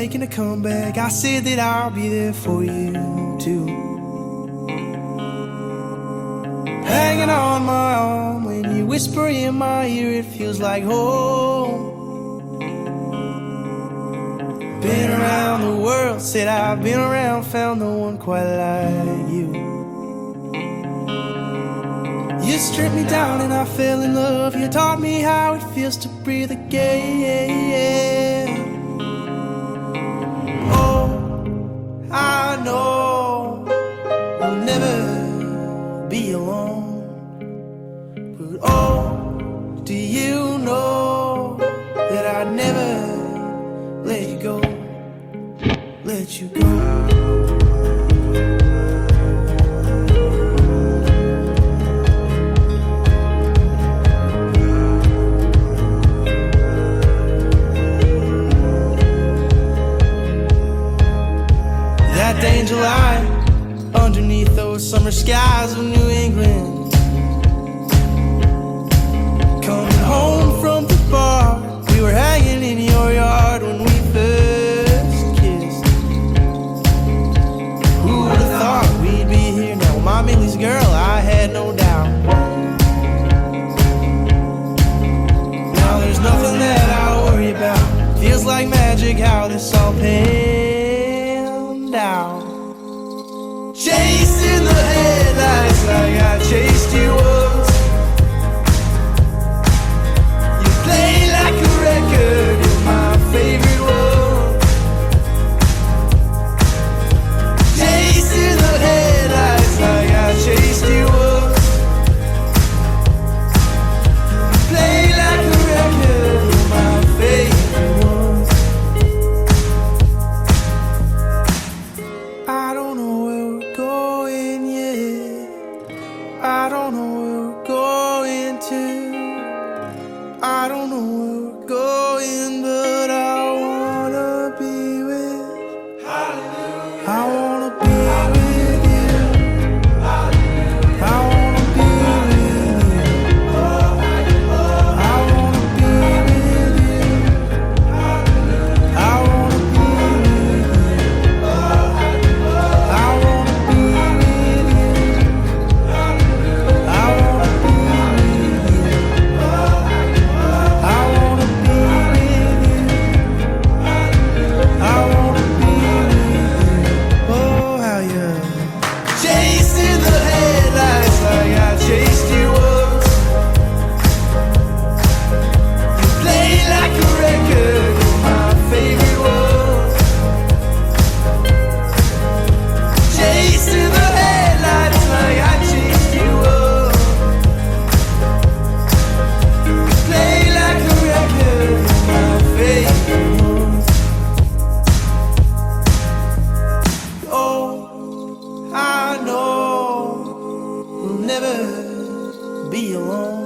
making a comeback. I said that I'll be there for you too. Hanging on my arm when you whisper in my ear, it feels like home. Been around the world, said I've been around, found no one quite like you. You stripped me down and I fell in love. You taught me how it feels to breathe again. Oh, I know we'll never be alone. But oh, do you know that I'd never let you go, let you go. That day in July, underneath those summer skies of New England, coming home from the bar, we were hanging in your yard when we first kissed. Who would have thought we'd be here now? My Millie's girl, I had no doubt. Now there's nothing that I worry about. Feels like magic how this all panned out. Chasing the headlights like I chased you once. You play like a record, you're my favorite one. Chasing the headlights like I chased you once. You play like a record, you're my favorite one. I don't know where we're going yet. I don't know where we're going to. I don't know where we're going, but I wanna be with. Hallelujah. I wanna be with you. Hallelujah. I wanna be with you. I wanna be with you. Hallelujah. I wanna be with you. I wanna be with you. I wanna be with you. I wanna be with you. I wanna be with you. Oh, how you chasing the headlights like I chased you once. You play like a record, you're my favorite one. Chasing the headlights like I chased you up. Play like a record, you're my favorite one. Oh, I know we'll never be alone.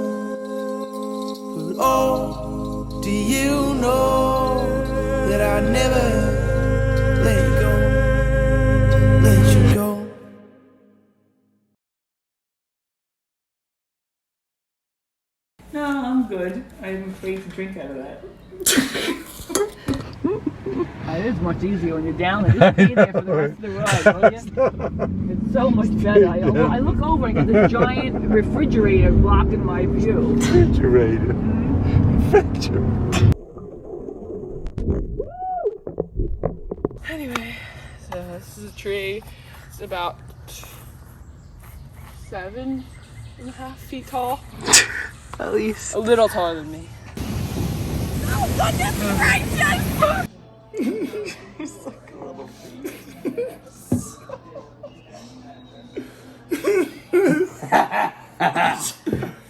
But oh, do you know that I never let you go, let you go. No, I'm good. I'm afraid to drink out of that. It is much easier when you're down there. Just stay there for the rest of the ride, will you? It's so much better. I look over and get this giant refrigerator blocking my view. Refrigerator. Anyway, so this is a tree. It's about 7.5 feet tall. At least. A little taller than me. Oh, goodness gracious! He's like a little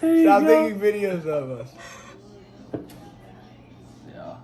Stop taking videos of us. Yeah.